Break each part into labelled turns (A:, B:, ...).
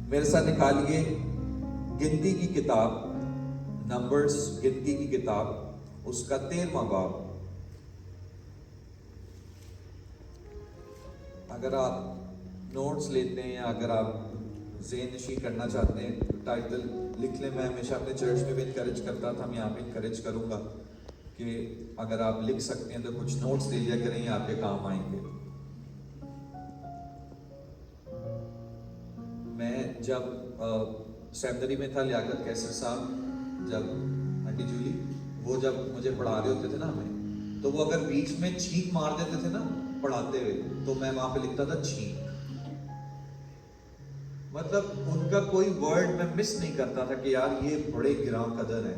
A: میرے ساتھ نکالیے گنتی کی کتاب، نمبرز گنتی کی کتاب، اس کا 13واں باب. اگر آپ نوٹس لیتے ہیں یا اگر آپ ذہن نشین کرنا چاہتے ہیں ٹائٹل لکھ لیں. میں ہمیشہ اپنے چرچ میں بھی انکریج کرتا تھا، میں یہاں پہ انکریج کروں گا کہ اگر آپ لکھ سکتے ہیں تو کچھ نوٹس لے لیا کریں، یہ آپ کے کام آئیں گے. میں جب سیمنری میں تھا، لیاقت کیسر صاحب جب آنٹی جولی وہ جب مجھے پڑھا رہے ہوتے تھے نا ہمیں، تو وہ اگر بیچ میں چھینک مار دیتے تھے نا پڑھاتے ہوئے، تو میں وہاں پہ لکھتا تھا چھینک. مطلب ان کا کوئی ورڈ میں مس نہیں کرتا تھا کہ یار یہ بڑے گراں قدر ہے،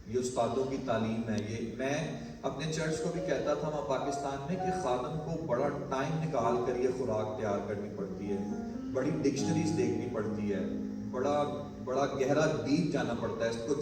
A: یہ استادوں کی تعلیم ہے. یہ میں اپنے چرچ کو بھی کہتا تھا وہاں پاکستان میں کہ خادم کو بڑا ٹائم نکال کر یہ خوراک تیار کرنی پڑتی ہے، بڑی ڈکشنریز دیکھنی پڑتی ہے، بڑا گہرا ڈیپ جانا پڑتا ہے. اس کو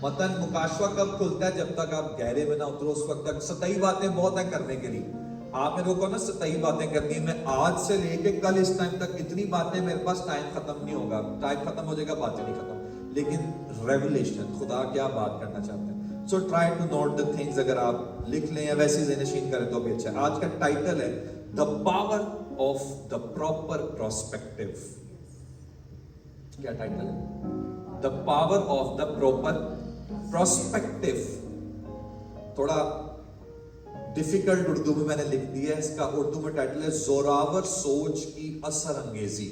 A: متن مکاشفہ کب کھلتا ہے؟ جب تک آپ گہرے میں نہ اترو اس وقت تک. سطحی باتیں بہت ہیں کرنے کے لیے. آپ میرے کو نا سطحی باتیں کرنی ہے، میں آج سے لے کے کل اس ٹائم تک اتنی باتیں میرے پاس ٹائم ختم نہیں ہوگا. ٹائم ختم ہو جائے گا، باتیں نہیں ختم. لیکن ریولیشن خدا کیا بات کرنا چاہتے ہیں. So try to note the things. اگر آپ لکھ لیں یا ویسے ذہن نشین کریں تو بھی اچھا ہے. آج کا ٹائٹل ہے the power of the proper prospective. کیا ٹائٹل ہے؟ The power of the proper prospective. تھوڑا ڈیفیکلٹ اردو میں میں نے لکھ دیا ہے. اس کا اردو میں ٹائٹل ہے زوراور سوچ کی اثر انگیزی.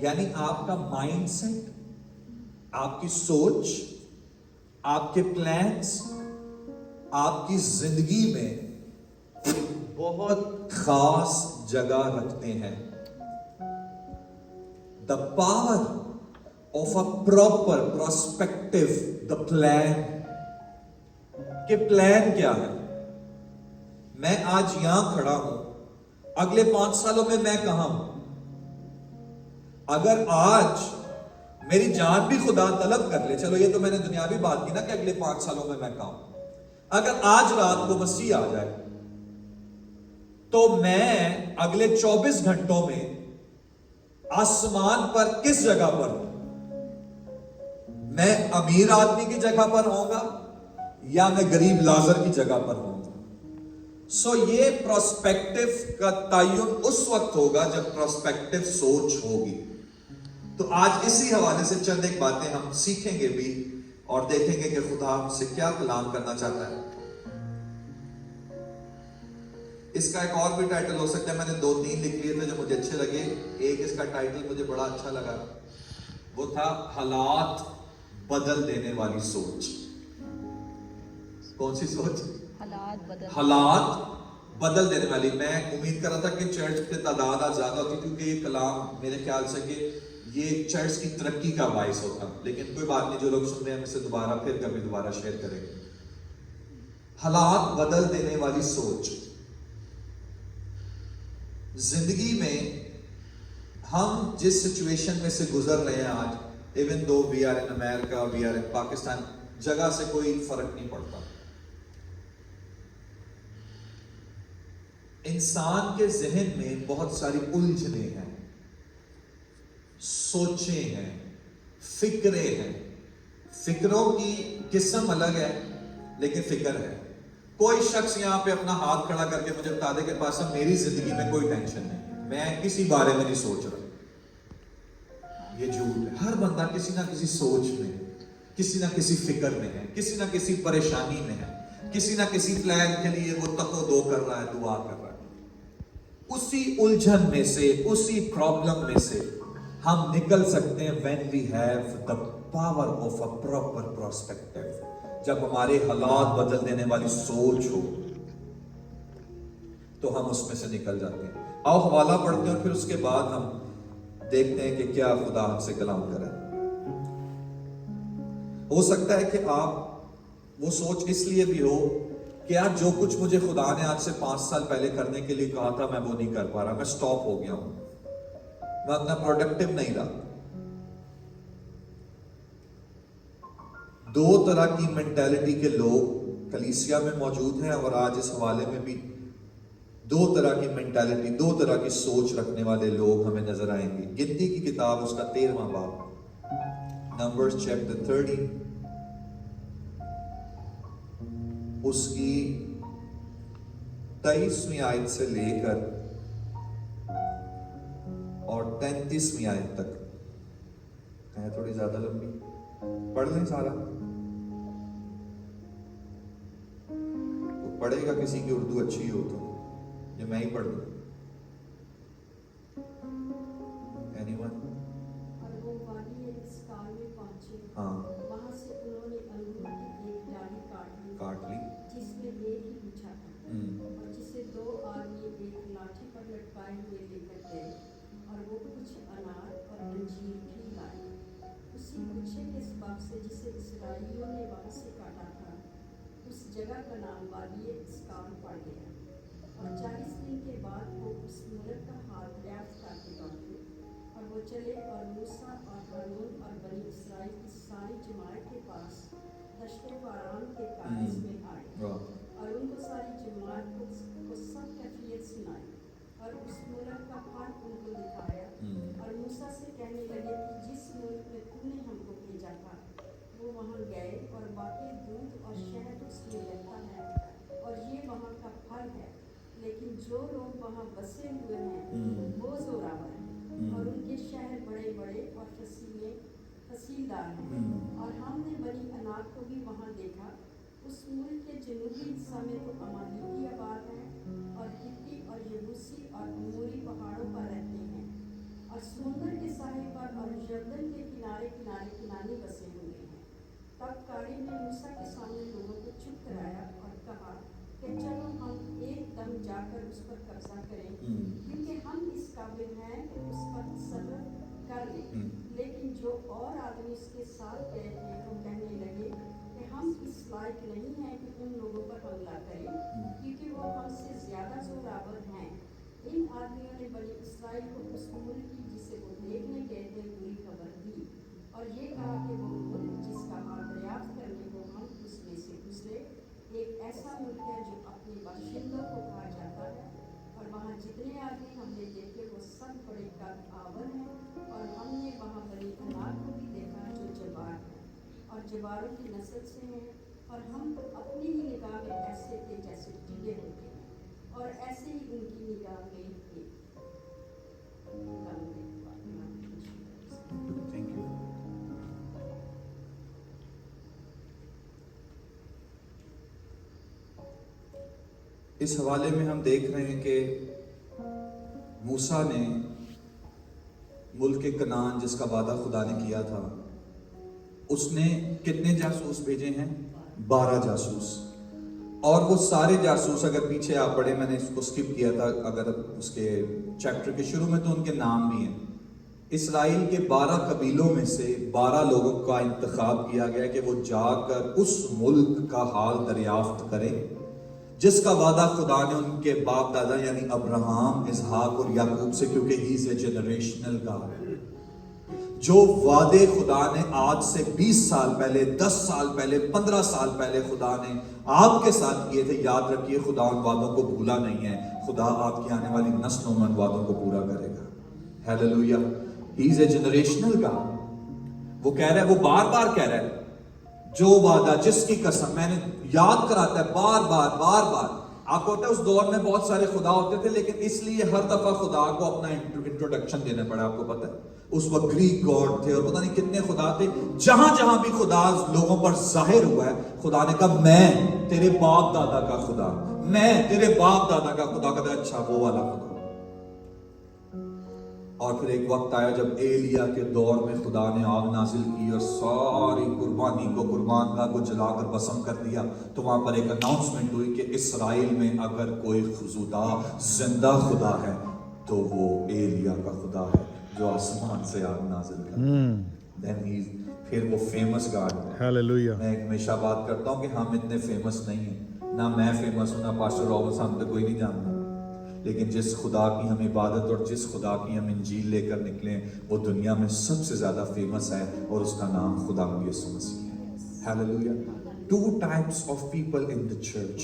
A: یعنی آپ کا مائنڈ سیٹ، آپ کی سوچ، آپ کے پلانز آپ کی زندگی میں ایک بہت خاص جگہ رکھتے ہیں. The power of a proper prospective. The plan کہ پلان کیا ہے. میں آج یہاں کھڑا ہوں، اگلے 5 سالوں میں میں کہاں ہوں؟ اگر آج میری جان بھی خدا طلب کر لے، چلو یہ تو میں نے دنیاوی بات کی نا کہ اگلے 5 سالوں میں کہاں ہوں. اگر آج رات کو مسیح آ جائے تو میں اگلے 24 گھنٹوں میں آسمان پر کس جگہ پر ہوں؟ میں امیر آدمی کی جگہ پر ہوں گا یا میں غریب لازر کی جگہ پر ہوں گا؟ سو یہ پراسپیکٹو کا تعین اس وقت ہوگا جب پراسپیکٹو سوچ ہوگی. تو آج اسی حوالے سے چند ایک باتیں ہم سیکھیں گے بھی اور دیکھیں گے کہ خدا ہم سے کیا کلام کرنا چاہتا ہے. اس کا ایک اور بھی ٹائٹل ہو سکتا ہے. میں نے 2-3 لکھ لیے تھے جو مجھے اچھے لگے. ایک اس کا ٹائٹل مجھے بڑا اچھا لگا، وہ تھا حالات بدل دینے والی سوچ. کون سی سوچ؟ حالات بدل دینے والی. میں امید کر رہا تھا کہ چرچ کی تعداد آج زیادہ ہوتی کیونکہ یہ کلام میرے خیال سے کہ یہ چرچ کی ترقی کا باعث ہوتا. لیکن کوئی بات نہیں، جو لوگ سن رہے ہیں ہم اسے دوبارہ پھر کبھی دوبارہ شیئر کریں گے. حالات بدل دینے والی سوچ. زندگی میں ہم جس سچویشن میں سے گزر رہے ہیں آج، even though we are in America, we are in Pakistan, جگہ سے کوئی فرق نہیں پڑتا. انسان کے ذہن میں بہت ساری الجھنیں ہیں، سوچیں ہیں، فکریں ہیں. فکروں کی قسم الگ ہے لیکن فکر ہے. کوئی شخص یہاں پہ اپنا ہاتھ کھڑا کر کے مجھے بتا دے کہ پاس میری زندگی میں کوئی ٹینشن نہیں، میں کسی بارے میں نہیں سوچ رہا، یہ جھوٹ ہے. ہر بندہ کسی نہ کسی سوچ میں، کسی نہ کسی فکر میں ہے، کسی نہ کسی پریشانی میں ہے، کسی نہ کسی پلان کے لیے وہ تک و دو کر رہا ہے، دعا کر رہا ہے. اسی الجھن میں سے، اسی پرابلم میں سے ہم نکل سکتے ہیں when we have the power of a proper perspective. جب ہمارے حالات بدل دینے والی سوچ ہو تو ہم اس میں سے نکل جاتے ہیں. آؤ حوالہ پڑھتے ہیں اور پھر اس کے بعد ہم دیکھتے ہیں کہ کیا خدا ہم سے کلام کرے. ہو سکتا ہے کہ آپ وہ سوچ اس لیے بھی ہو کہ آج جو کچھ مجھے خدا نے آج سے 5 سال پہلے کرنے کے لیے کہا تھا میں وہ نہیں کر پا رہا، میں سٹاپ ہو گیا ہوں، میں اتنا پروڈکٹیو نہیں رہا. 2 طرح کی مینٹیلٹی کے لوگ کلیسیا میں موجود ہیں اور آج اس حوالے میں بھی دو طرح کی مینٹالٹی، دو طرح کی سوچ رکھنے والے لوگ ہمیں نظر آئیں گے۔ گنتی کی کتاب اس کا 13واں باب، نمبرز چیپٹر 30، اس کی 23ویں آیت سے لے کر اور 33ویں آیت تک ہے، تھوڑی زیادہ لمبی، پڑھ لیں سارا؟ تو پڑھے گا کسی کی اردو اچھی ہو تو یا میں ہی پڑھ دوں؟ Any one?
B: اور وہ وادی اسکار میں پہنچے،
A: ہاں،
B: وہاں سے انہوں نے انگور کی ایک ڈالی
A: کاٹ لی،
B: جس میں ایک ہی گچھا تھا، اور جسے دو آدمی ایک لاٹھی پر لٹکائے ہوئے لے کر گئے، اور وہ کچھ انار اور انجیر بھی لائے۔ اسی گچھے کے سبب سے جسے اسرائیلیوں نے وہاں سے کاٹا تھا، اس جگہ کا نام وادی اسکار پڑ گیا۔ اور 40 دن کے بعد وہ اس ملک کا حال دریافت کرتے لوٹے، اور وہ چلے اور موسیٰ اور ہارون اور بنی اسرائیل کی ساری جماعت کے پاس دشت پاران کے کادش میں آئے، اور ان کو ساری جماعت کو سب کیفیت سنائی، اور اس ملک کا پھل ان کو دکھایا، اور موسیٰ سے کہنے لگے کہ جس ملک میں تو نے ہم کو بھیجا تھا وہ وہاں گئے، اور واقعی دودھ اور شہد اس میں بہتا ہے، اور یہ وہاں کا پھل ہے، لیکن جو لوگ وہاں بسے ہوئے ہیں وہ زوراور ہیں، اور ان کے شہر بڑے بڑے اور فصیلدار ہیں۔ اور ہم نے بنی عناق کو بھی وہاں دیکھا۔ اس ملک کے جنوبی حصہ میں تو امالیکی آباد ہیں، اور ہتی اور یبوسی اور اموری پہاڑوں پر رہتے ہیں، اور سمندر کے ساحل پر اور یردن کے کنارے کنارے کنانی بسے ہوئے ہیں۔ تب کالب نے موسیٰ کے سامنے لوگوں کو چپ کرایا اور کہا کہ چلو ہم ایک دم جا کر اس پر قبضہ کریں، کیونکہ ہم اس قابل ہیں کہ اس پر تسلط کر لیں۔ لیکن جو اور آدمی اس کے ساتھ گئے تھے وہ کہنے لگے کہ ہم اس لائق نہیں ہیں کہ ان لوگوں پر حملہ کریں، کیونکہ وہ ہم سے زیادہ زوراور ہیں۔ ان آدمیوں نے بنی اسرائیل کو اس ملک کی جسے وہ دیکھنے گئے تھے بری خبر دی، اور یہ کہا کہ وہ ملک جس کا حال دریافت کرنے کو ہم اس میں سے گزرے ایک ایسا ملک ہے جو اپنے باشندوں کو کہا جاتا ہے، اور وہاں جتنے آدمی ہم نے دیکھے وہ سب بڑے قد آور ہیں، اور ہم نے وہاں بنی عناق کو بھی دیکھا جو جبار ہے اور جباروں کی نسل سے ہیں، اور ہم تو اپنی ہی نگاہ میں ایسے تھے جیسے ٹیڑے ہوتے ہیں، اور ایسے ہی ان کی نگاہ میں تھے۔
A: Thank you. اس حوالے میں ہم دیکھ رہے ہیں کہ موسیٰ نے ملک کنعان جس کا وعدہ خدا نے کیا تھا، اس نے کتنے جاسوس بھیجے ہیں؟ 12 جاسوس، اور وہ سارے جاسوس اگر پیچھے آپ پڑھیں، میں نے اس کو سکپ کیا تھا، اگر اس کے چیپٹر کے شروع میں تو ان کے نام بھی ہیں۔ اسرائیل کے 12 قبیلوں میں سے 12 لوگوں کا انتخاب کیا گیا کہ وہ جا کر اس ملک کا حال دریافت کریں جس کا وعدہ خدا نے ان کے باپ دادا یعنی ابراہم، اسحاق اور یعقوب سے، کیونکہ ہی از اے جنریشنل گاڈ، جو وعدے خدا نے آج سے 20 سال پہلے، 10 سال پہلے، 15 سال پہلے خدا نے آپ کے ساتھ کیے تھے، یاد رکھیے خدا ان وعدوں کو بھولا نہیں ہے۔ خدا آپ کی آنے والی نسلوں میں ان وعدوں کو پورا کرے گا۔ ہیلیلویا۔ ہی از اے جنریشنل گاڈ۔ وہ کہہ رہا ہے، وہ بار بار کہہ رہا ہے، جو وعدہ، جس کی قسم، میں نے یاد کراتا ہے بار بار۔ آپ کو ہوتا ہے اس دور میں بہت سارے خدا ہوتے تھے، لیکن اس لیے ہر دفعہ خدا کو اپنا انٹروڈکشن دینا پڑا۔ آپ کو پتا ہے اس وقت گریک گاڈ تھے اور پتہ نہیں کتنے خدا تھے۔ جہاں بھی خدا لوگوں پر ظاہر ہوا ہے، خدا نے کہا میں تیرے باپ دادا کا خدا، میں تیرے باپ دادا کا خدا۔ کہتا ہے اچھا وہ والا خدا۔ اور پھر ایک وقت آیا جب ایلیا کے دور میں خدا نے آگ نازل کی اور ساری قربانی کو، قربان گاہ کو جلا کر بسم کر دیا، تو وہاں پر ایک اناؤنسمنٹ ہوئی کہ اسرائیل میں اگر کوئی خدا زندہ خدا ہے تو وہ ایلیا کا خدا ہے جو آسمان سے آگ نازل کر۔ پھر وہ فیمس گاڈ ہے۔
C: ہیلیلویا۔
A: میں ہمیشہ بات کرتا ہوں کہ ہم اتنے فیمس نہیں ہیں، نہ میں فیمس ہوں، نہ پاسٹر رابرٹس، ہم تو کوئی نہیں جانتا، لیکن جس خدا کی ہم عبادت اور جس خدا کی ہم انجیل لے کر نکلیں وہ دنیا میں سب سے زیادہ فیمس ہے، اور اس کا نام خدا یسوع مسیح ہے۔ Hallelujah. 2 types of people in the church۔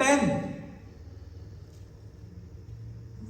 A: 10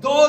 A: 2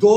A: 2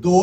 A: 2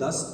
A: 10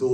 A: 2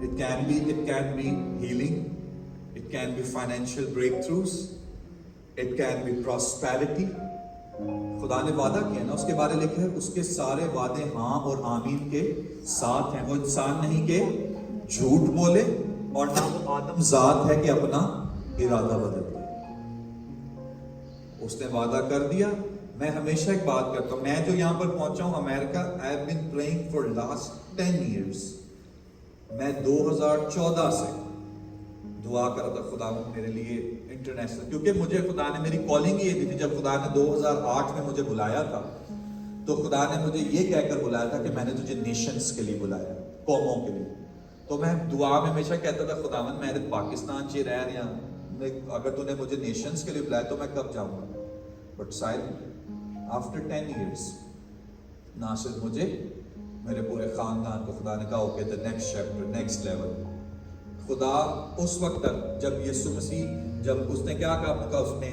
A: It can be healing, it can be financial breakthroughs, it can be prosperity, خدا نے وعدہ کیا نا، اس کے بارے لکھا ہے اس کے سارے وعدے ہاں اور آمین کے ساتھ ہیں. وہ انسان نہیں کہ جھوٹ بولے، اور نہ وہ آدم ذات ہے کہ اپنا ارادہ بدل دے. اس نے وعدہ کر دیا. میں ہمیشہ ایک بات کرتا ہوں، میں جو یہاں پر پہنچا ہوں امریکہ، I have been praying for last 10 years. میں 2014 سے دعا کر رہا تھا خدا میرے لیے انٹرنیشنل، کیونکہ مجھے خدا نے میری کالنگ ہی یہ دی تھی. جب خدا نے 2008 میں مجھے بلایا تھا تو خدا نے مجھے یہ کہہ کر بلایا تھا کہ میں نے تجھے نیشنز کے لیے بلایا، قوموں کے لیے. تو میں دعا میں ہمیشہ کہتا تھا خداوند میں پاکستان سے رہ رہا ہوں، اگر تو نے مجھے نیشنز کے لیے بلایا تو میں کب جاؤں گا. بٹ سائلنٹ آفٹر 10 ایئرس نہ صرف مجھے، میرے پورے خاندان کو خدا نے کہا okay the next chapter, next level. خدا اس وقت تک جب یسوع مسیح، جب اس نے کیا کہا، اس نے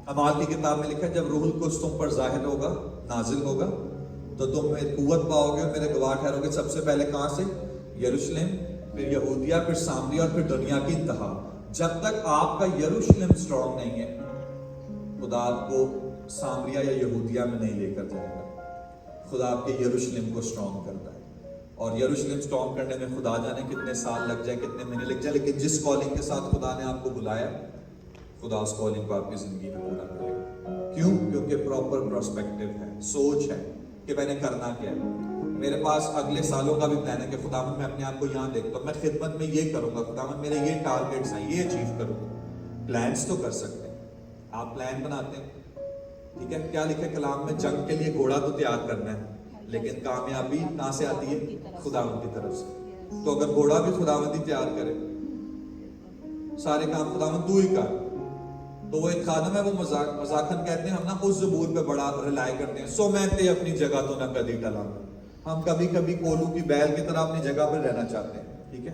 A: اعمال کی کتاب میں لکھا جب روح القدس تم پر ظاہر ہوگا، نازل ہوگا، تو تم قوت پاؤ گے اور میرے گواہ ٹھہرو گے. سب سے پہلے کہاں سے؟ یروشلم، پھر یہودیہ، پھر سامریہ، اور پھر دنیا کی انتہا. جب تک آپ کا یروشلم اسٹرانگ نہیں ہے خدا آپ کو سامریہ یا یہودیہ میں نہیں لے کر جائے گا. خدا آپ کے یروشلم کو اسٹرانگ کرتا ہے، اور یروشلم اسٹرانگ کرنے میں خدا جانے کتنے سال لگ جائے، کتنے مہینے لگ جائے، لیکن جس کالنگ کے ساتھ خدا نے آپ کو بلایا خدا اس کالنگ کو آپ کی زندگی میں پورا کرے گا. کیوں؟ کیونکہ پراپر پرسپیکٹو ہے، سوچ ہے کہ میں نے کرنا کیا ہے. میرے پاس اگلے سالوں کا بھی پلان ہے کہ خداوند میں اپنے آپ کو یہاں دیکھتا ہوں، میں خدمت میں یہ کروں گا، خداوند میرے یہ ٹارگیٹس ہیں، یہ اچیو کروں گا. پلانس تو کر سکتے ہیں، آپ پلان بناتے ہیں، ٹھیک ہے. کیا لکھا ہے کلام میں؟ جنگ کے لیے گھوڑا تو تیار کرنا ہے، لیکن کامیابی کہاں سے آتی ہے؟ خداوند کی طرف سے. تو اگر گھوڑا بھی خداوند ہی تیار کرے، سارے کام خداوند تو ہی کر. تو وہ ایک خادم ہے، وہ مذاقن کہتے ہیں ہم نا اس زبور پہ بڑا رلائے کرتے ہیں، سو میں تے اپنی جگہ تو نہ کبھی ٹلا. ہم کبھی کبھی کولو کی بیل کی طرح اپنی جگہ پر رہنا چاہتے ہیں، ٹھیک ہے.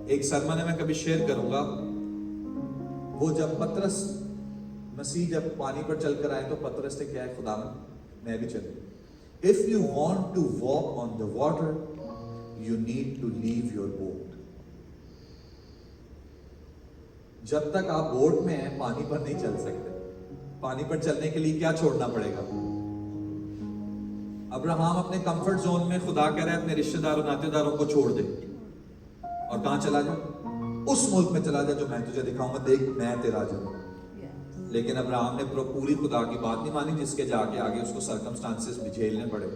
A: ایک سرمن ہے میں کبھی شیئر کروں گا، وہ جب پترس مسیح جب پانی پر چل کر آئے تو پترس نے کیا ہے، خداوند میں بھی چلوں. If you want to walk on the water, you need to leave your boat. جب تک آپ بوٹ میں ہیں پانی پر نہیں چل سکتے. پانی پر چلنے کے لیے کیا چھوڑنا پڑے گا؟ ابراہم اپنے کمفرٹ زون میں، خدا کہہ رہا ہے اپنے رشتہ داروں ناطے داروں کو چھوڑ دے اور کہاں چلا جا؟ اس ملک میں چلا جا جو میں تجھے دکھاؤں گا، دیکھ میں تیرا جاؤں. لیکن ابراہم نے پوری خدا کی بات نہیں مانی، جس کے جا کے آگے اس کو سرکمسٹانسز بھی جھیلنے پڑے.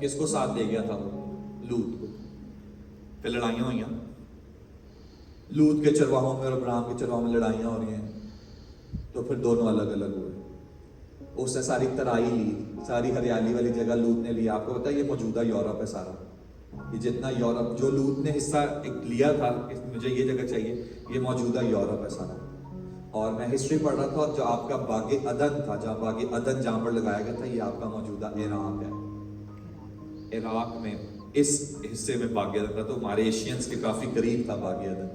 A: کس کو ساتھ لے گیا تھا وہ؟ لوط کو. پھر لڑائیاں ہوئیں، لوط کے چرواہوں میں اور ابراہم کے چرواہوں میں لڑائیاں ہو رہی ہیں، تو پھر دونوں الگ الگ ہوئے. اس نے ساری ترائی لی، ساری ہریالی والی جگہ لوط نے لیا. آپ کو پتا ہے یہ موجودہ یورپ ہے سارا، یہ جتنا یورپ جو لوط نے حصہ ایک لیا تھا مجھے یہ جگہ چاہیے، یہ موجودہ یورپ ہے سارا. اور میں ہسٹری پڑھ رہا تھا، اور جو آپ کا باغ عدن تھا، جہاں باغ عدن جہاں پر لگایا گیا تھا، یہ آپ کا موجودہ عراق ہے. عراق میں اس حصے میں باغ عدن تھا، تو ہمارے ایشینز کے کافی قریب تھا باغ عدن.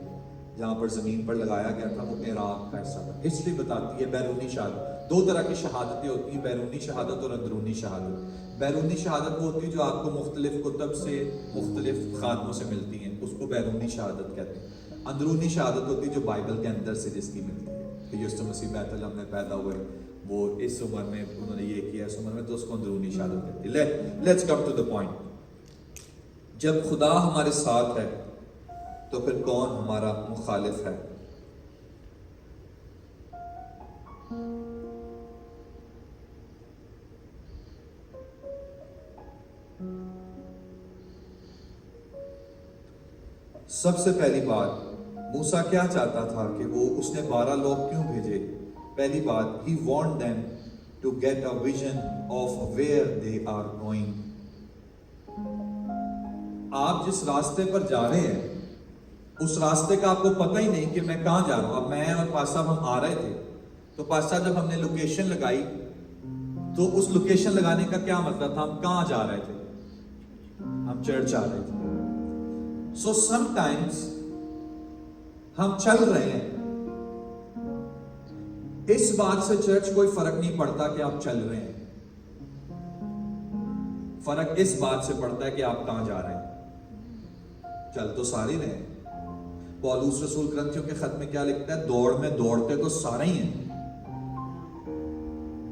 A: جہاں پر زمین پر لگایا گیا تھا وہ عراق کا حصہ تھا. ہسٹری بتاتی ہے بیرونی شہادت، دو طرح کی شہادتیں ہوتی ہیں، بیرونی شہادت اور اندرونی شہادت. بیرونی شہادت وہ ہوتی ہے جو آپ کو مختلف کتب سے، مختلف خادموں سے ملتی ہیں، اس کو بیرونی شہادت کہتے ہیں. اندرونی شہادت ہوتی ہے جو بائبل کے اندر سے جس کی ملتی ہے کہ یسوع مسیح بیت لحم میں پیدا ہوئے، وہ اس عمر میں انہوں نے یہ کیا، اس عمر میں، تو اس کو اندرونی شہادت کہتے ہیں. Let's come to the point. جب خدا ہمارے ساتھ ہے تو پھر کون ہمارا مخالف ہے؟ سب سے پہلی بات، موسیٰ کیا چاہتا تھا کہ وہ اس نے 12 لوگ کیوں بھیجے؟ پہلی بات، he want them to get a vision of where they are going. آپ جس راستے پر جا رہے ہیں اس راستے کا آپ کو پتہ ہی نہیں کہ میں کہاں جا رہا ہوں. اب میں اور پاس صاحب ہم آ رہے تھے تو پاس صاحب جب ہم نے لوکیشن لگائی تو اس لوکیشن لگانے کا کیا مطلب تھا؟ ہم کہاں جا رہے تھے؟ ہم چرچ آ رہے تھے. سو سم ٹائمز ہم چل رہے ہیں، اس بات سے چرچ کوئی فرق نہیں پڑتا کہ آپ چل رہے ہیں، فرق اس بات سے پڑتا ہے کہ آپ کہاں جا رہے ہیں. چل تو سارے رہے ہیں. پولس رسول کرنتھیوں کے خط میں کیا لکھتا ہے؟ دوڑ میں دوڑتے تو سارے ہی ہیں.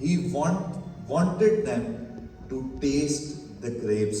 A: he wanted them to taste the grapes।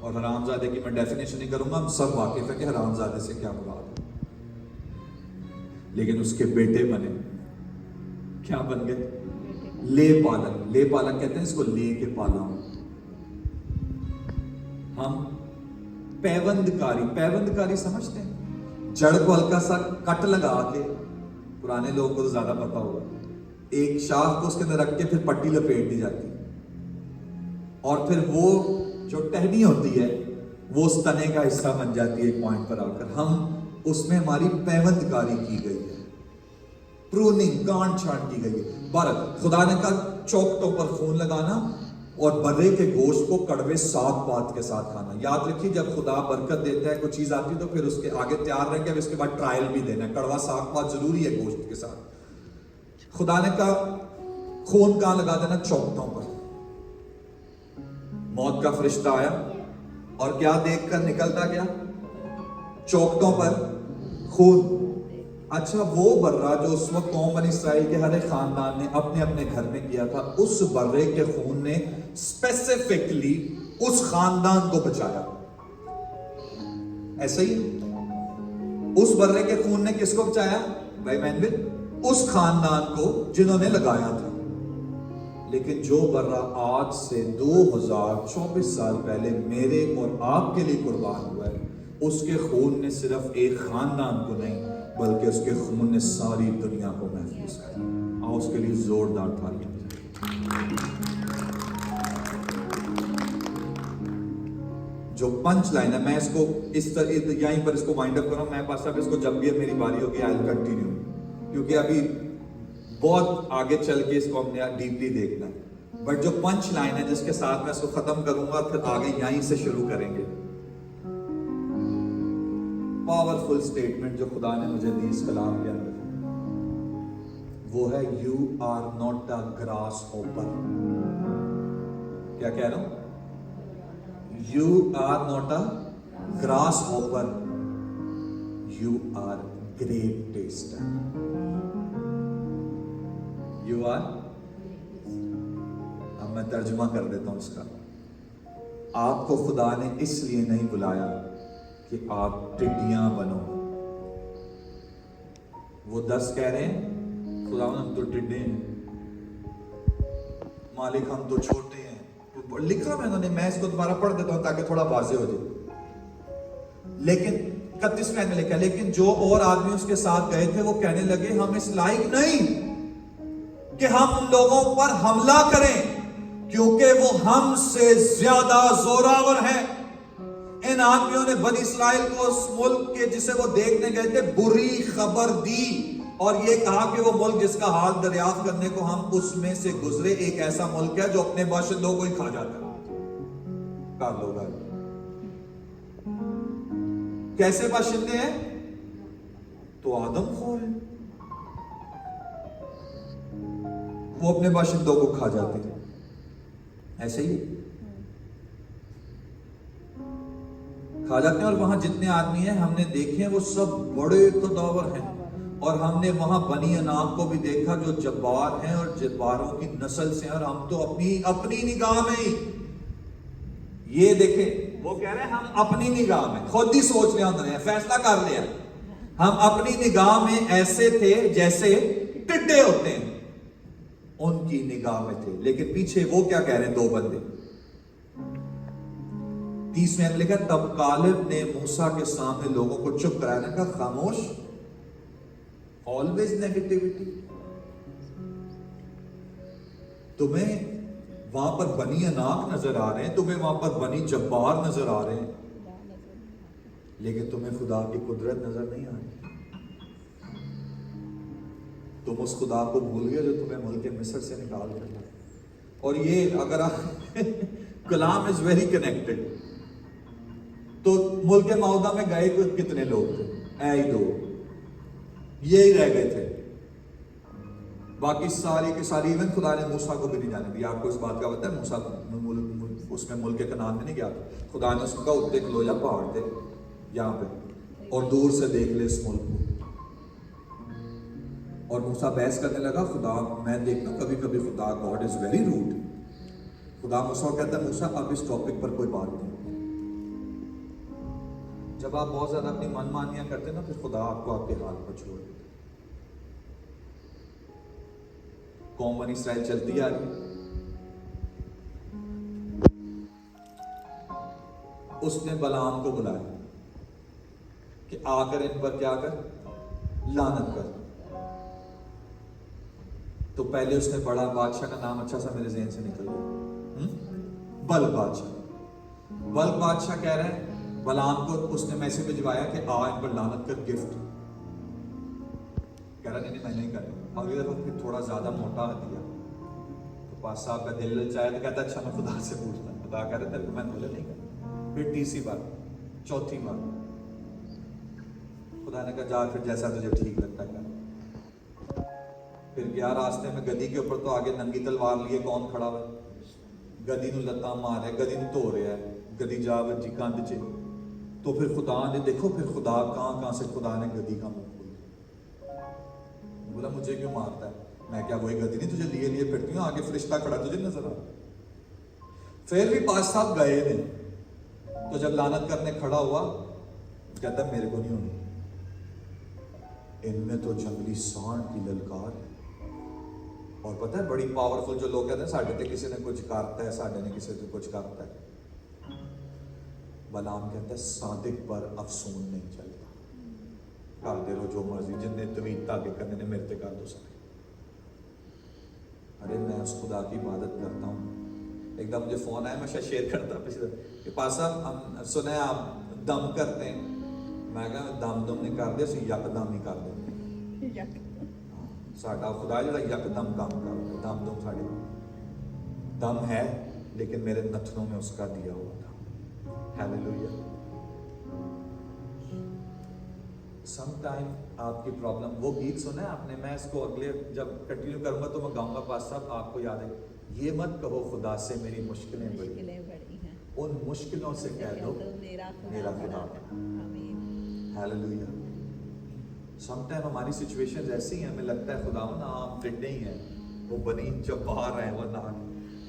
A: اور حرام زادے کی میں ڈیفینیشن نہیں کروں گا، ہم سب واقف ہیں کہ حرام زادے سے کیا مراد ہے، لیکن اس کے بیٹے بنے، کیا بن گئے؟ لے پالک۔ لے پالک کہتے ہیں اس کو، لے کے پالا ہوں۔ ہم پیوند کاری سمجھتے ہیں؟ جڑ کو ہلکا سا کٹ لگا کے، پرانے لوگوں کو تو زیادہ پتا ہوگا، ایک شاخ کو اس کے اندر رکھ کے پھر پٹی لپیٹ دی جاتی ہے، اور پھر وہ جو ٹہنی ہوتی ہے وہ اس تنے کا حصہ بن جاتی ہے ایک پوائنٹ پر آ کر۔ ہم اس میں ہماری پیوند کاری کی گئی ہے، پروننگ، کانٹ چھانٹ کی گئی ہے۔ بارک خدا نے کہا چوکٹوں پر خون لگانا اور برے کے گوشت کو کڑوے ساگ پات کے ساتھ کھانا۔ یاد رکھیے جب خدا برکت دیتا ہے کوئی چیز آتی ہے تو پھر اس کے آگے تیار رہ کے اب اس کے بعد ٹرائل بھی دینا ہے، کڑوا ساگ پات ضروری ہے گوشت کے ساتھ۔ خدا نے کہا خون کہاں لگا دینا؟ چوکٹوں پر۔ موت کا فرشتہ آیا اور کیا دیکھ کر نکلتا گیا؟ چوکٹوں پر خون۔ اچھا وہ برہ جو اس وقت قوم بنی اسرائیل کے ہر ایک خاندان نے اپنے اپنے گھر میں کیا تھا، اس برے کے خون نے اسپیسیفکلی اس خاندان کو بچایا۔ ایسے ہی اس برے کے خون نے کس کو بچایا بھائی مینول؟ اس خاندان کو جنہوں نے لگایا تھا۔ لیکن جو برہ آج سے 2024 سال پہلے میرے اور آپ کے لیے قربان ہوا ہے، اس کے خون نے صرف ایک خاندان کو نہیں بلکہ اس کے خون نے ساری دنیا کو محفوظ کیا۔ آؤ اس کے لیے زوردار تالیاں۔ جو پنچ لائن ہے، میں اس کو اس طرح یہیں پر اس کو وائنڈ اپ کروں، میں پاس اب اس کو جب بھی میری باری ہوگی آئی ول کنٹینیو، کیونکہ ابھی بہت آگے چل کے اس کو ہم نے ڈیپلی دیکھنا ہے۔ بٹ جو پنچ لائن ہے جس کے ساتھ میں اس کو ختم کروں گا، پھر آگے یہیں سے شروع کریں گے۔ پاورفل سٹیٹمنٹ جو خدا نے مجھے دی اس کلام کے اندر، وہ ہے you are not a grasshopper. کیا کہہ رہا ہوں؟ You are not a grasshopper, you are great tester. You are, اب میں ترجمہ کر دیتا ہوں اس کا۔ آپ کو خدا نے اس لیے نہیں بلایا کہ آپ ٹڈیاں بنو۔ وہ 10 کہہ رہے ہیں خدا ہم تو ٹڈے ہیں، مالک ہم تو چھوٹے ہیں۔ لکھا میں اس کو دوبارہ پڑھ دیتا ہوں تاکہ تھوڑا واضح ہو جائے۔ لیکن 31 میں نے لکھا، لیکن جو اور آدمی اس کے ساتھ گئے تھے وہ کہنے لگے ہم اس لائق نہیں کہ ہم ان لوگوں پر حملہ کریں، کیونکہ وہ ہم سے زیادہ زوراور ہیں۔ ان آدمیوں نے بنی اسرائیل کو اس ملک کے جسے وہ دیکھنے گئے تھے بری خبر دی، اور یہ کہا کہ وہ ملک جس کا حال دریافت کرنے کو ہم اس میں سے گزرے ایک ایسا ملک ہے جو اپنے باشندوں کو ہی کھا جاتا ہے۔ کہا لوگ کیسے باشندے ہیں؟ تو آدم خور ہیں، وہ اپنے باشندوں کو کھا جاتے ہیں۔ ایسے ہی کھا جاتے ہیں، اور وہاں جتنے آدمی ہیں ہم نے دیکھے وہ سب بڑے قداور ہیں، اور ہم نے وہاں بنی انعام کو بھی دیکھا جو جبار ہیں اور جباروں کی نسل سے ہیں، اور ہم تو اپنی نگاہ میں ہی، یہ دیکھیں وہ کہہ رہے ہیں ہم اپنی نگاہ میں، خود ہی سوچ لیا انہوں نے، فیصلہ کر لیا، ہم اپنی نگاہ میں ایسے تھے جیسے ٹڈے ہوتے ہیں، ان کی نگاہ میں تھے۔ لیکن پیچھے وہ کیا کہہ رہے ہیں؟ 2 بندے 30 میں لکھا، تب کالب نے موسیٰ کے سامنے لوگوں کو چپ کرایا، نے کہا خاموش، always negativity۔ تمہیں وہاں پر بنی اناق نظر آ رہے ہیں، تمہیں وہاں پر بنی جبار نظر آ رہے ہیں، لیکن تمہیں خدا کی قدرت نظر نہیں آ رہی۔ تم اس خدا کو بھول گئے جو تمہیں ملک مصر سے نکال دیا۔ اور یہ اگر آپ کلام از ویری کنیکٹڈ، تو ملک معاہدہ میں گئے کتنے لوگ تھے؟ اے 2، یہی رہ گئے تھے، باقی ساری کی ساری ایون خدا نے موسیٰ کو بھی نہیں جانے دیا۔ آپ کو اس بات کا پتہ ہے موسیٰ اس میں ملک کنعان میں نہیں گیا تھا، خدا نے اس کو کہا دیکھ لو یا پہاڑ دے یہاں پہ اور دور سے دیکھ لے اس ملک کو، اور موسیٰ بحث کرنے لگا، خدا میں دیکھتا ہوں کبھی کبھی خدا گاڈ از ویری روڈ۔ خدا موسیٰ کو کہتا ہے موسیٰ اب اس ٹاپک پر کوئی بات نہیں، جب آپ بہت زیادہ اپنی من مانیاں کرتے ہیں نا پھر خدا آپ کو آپ کے حال پر چھوڑ دیتا. قوم بنی اسرائیل چلتی آ رہی, اس نے بلعام کو بلایا کہ آ کر ان پر کیا کر, لعنت کر. تو پہلے اس نے بڑا بادشاہ کا نام اچھا سا میرے ذہن سے نکل گیا, بلق بادشاہ. بلق بادشاہ کہہ رہے ہیں بلعام کو, اس نے میسج بھجوایا کہ آ ان پر لعنت کر, گفٹ. کہہ رہا نہیں میں نہیں کرنا. اگلی دفعہ پھر تھوڑا زیادہ موٹا دیا تو پاس صاحب کا دل للچایا تو کہتا اچھا میں خدا سے پوچھتا. خدا کہہ رہے تھے میں بولے نہیں کرنا. پھر تیسری بار, چوتھی بار خدا نے کہا جا پھر جیسا تجھے ٹھیک لگتا ہے. پھر گیا راستے میں گدی کے اوپر, تو آگے ننگی تلوار لیے کون کھڑا ہوا, گدی نو لتاں مارے, گدی نو دھو رہا ہے, گدی جا بجی کندھ چ. تو پھر خدا نے دیکھو پھر خدا کہاں سے خدا نے گدی کا منہ کھولا. بولا مجھے کیوں مارتا ہے, میں کیا وہی گدی نہیں تجھے لیے لیے پھرتی ہوں, آگے فرشتہ کھڑا تجھے نظر آ. پھر بھی پاس صاحب گئے نہیں. تو جب لعنت کرنے کھڑا ہوا کہتا میرے کو نہیں ہونی, ان میں تو جنگلی سانڈ کی للکار ہے. اور پتہ ہے بڑی پاورفل جو لوگ کہتے ہیں ساڈے تے کسی نے کچھ کرتا ہے, ساڈے نے کسی نے کچھ کرتا ہے. بلعام کہتا ہے صادق پر افسون نہیں چلتا, کر دے لو جو مرضی, جن نے تویت تاکہ کرنے نے میرے تے کر دو سارے. ارے میں اس خدا کی عبادت کرتا ہوں. ایک دم مجھے فون آیا, میں شاید شیئر کرتا پچھلے کہ پاس صاحب ہم سنے آپ دم کرتے ہیں. میں کہا دم نہیں کر دے, اسی یک دم ہی کر دیں. ساڈا خدا جڑا یک دم کام کرتا, دم ساڈے دم ہے لیکن میرے نتنوں میں اس کا دیا ہوا تھا. ہیلیلویا. سم ٹائم آپ کی پرابلم, وہ گیت سنا ہے آپ نے, میں اس کو اگلے جب کنٹینیو کروں گا تو میں گاؤں گا. پاس صاحب آپ کو یاد ہے, یہ مت کہو خدا سے میری مشکلیں بڑی ہیں, ان مشکلوں سے کہہ دو میرا خدا. ہیلیلویا. سم ٹائم ہماری سچویشنز ایسی ہیں, ہمیں لگتا ہے خدا نا ہم فٹ نہیں ہیں, وہ بنی جبار ہے, وہ نہ.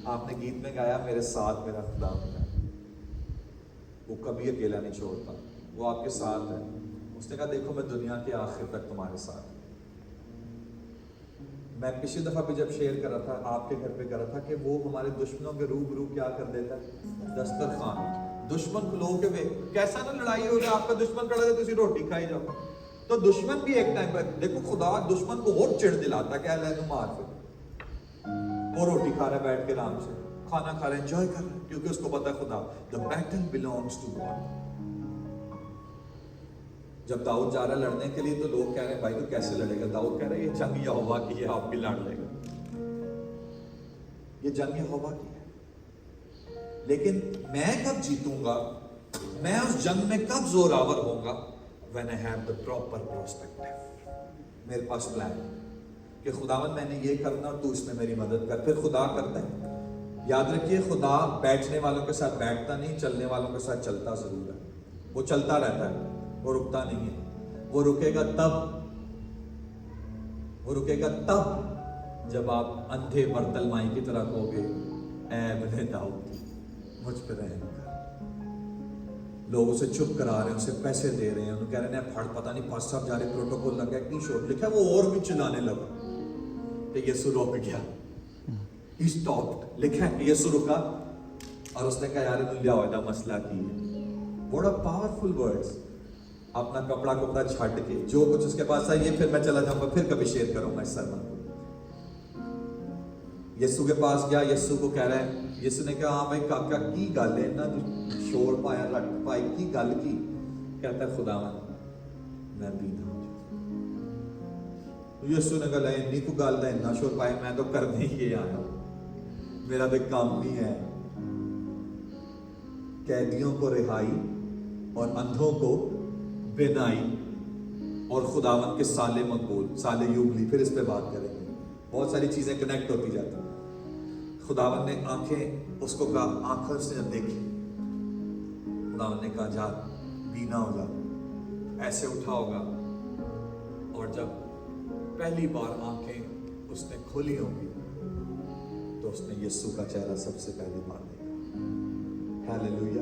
A: آپ نے گیت میں گایا میرے ساتھ میرا خدا ہے, وہ کبھی اکیلا نہیں چھوڑتا, وہ آپ کے ساتھ ہے. اس نے کہا دیکھو میں دنیا کے آخر تک تمہارے ساتھ. میں پچھلی دفعہ بھی جب شیئر کر رہا تھا آپ کے گھر پہ کر رہا تھا کہ وہ ہمارے دشمنوں کے روبرو کیا کر دیتا ہے, دسترخوان. دشمن کو لوگوں کے کیسا نہ لڑائی ہو جائے, آپ کا دشمن کھڑا ہے تو اسی روٹی کھائی جاؤ. تو دشمن بھی ایک ٹائم پر دیکھو خدا دشمن کو اور چڑ دلاتا کہ اللہ مار پھر, وہ روٹی کھا رہا ہے بیٹھ کے آرام سے, کھانا کھا رہا ہے, انجوائے کر رہا ہے, کیونکہ اس کو پتا ہے خدا the battle belongs to God. جب داؤد جا رہا ہے لڑنے کے لیے تو لوگ کہہ رہے ہیں بھائی تو کیسے لڑے گا. داؤد کہہ رہا ہے یہ جنگ یہوہ کی ہے, آپ بھی لڑ لے گا, یہ جنگ یہوہ کی ہے. لیکن میں کب جیتوں گا, میں اس جنگ میں کب زوراور ہوں گا, when I have the proper perspective. میرے پاس پلان ہے کہ خداوند میں نے یہ کرنا اور تو اس میں میری مدد کر. پھر خدا کرتا ہے. یاد رکھیے خدا بیٹھنے والوں کے ساتھ بیٹھتا نہیں, چلنے والوں کے ساتھ چلتا ضرور ہے. وہ چلتا رہتا ہے, وہ رکتا نہیں ہے. وہ رکے گا تب جب آپ اندھے برتلمائی کی طرح کہو گے اے ابن داؤد مجھ پہ رحم کر. لوگ اسے چپ کرا رہے ہیں, اسے پیسے دے رہے ہیں, انہوں کہہ رہے ہیں پھڑ پتہ نہیں پاس صاحب جا رہے پروٹوکول لگا ہے, اتنی شور لکھا ہے, وہ اور بھی چلانے لگا کہ یسوع رک گیا. He stopped. لکھا ہے یسوع رکا اور اس نے کہا یار انہوں لیا ہوئے مسئلہ کی ہے. بڑا پاورفل ورڈز. اپنا کپڑا چھٹ کے جو کچھ اس کے پاس ہے یہ پھر میں چلا جاؤں گا, پھر کبھی شیئر کروں گا اس سرمن کو. یسوع کے پاس گیا, یسوع کو کہہ رہا ہے, یسوع نے کہا ہاں بھائی کاکا کی گل ہے نا, شور پایا رٹ پائی کی گل کی. کہتا ہے خداوند میں بینا ہوں. یسوع نے کہا انی کو گل ہے اتنا شور پایا, میں تو کرنے ہی آیا ہوں, میرا تو کام ہی ہے قیدیوں کو رہائی اور اندھوں کو بینائی اور خداوند کے سالے مقبول, سالے یوبلی. پھر اس پہ بات کریں گے, بہت ساری چیزیں کنیکٹ ہوتی جاتی ہیں. خداوند نے آنکھیں اس کو کہا, آنکھوں سے جب دیکھی خداوند نے کہا جا بینا ہو جا, ایسے اٹھا ہوگا. اور جب پہلی بار آنکھیں اس نے کھولی ہوں گی تو اس نے یسوع کا چہرہ سب سے پہلی بار دیکھا. ہیلیلویا.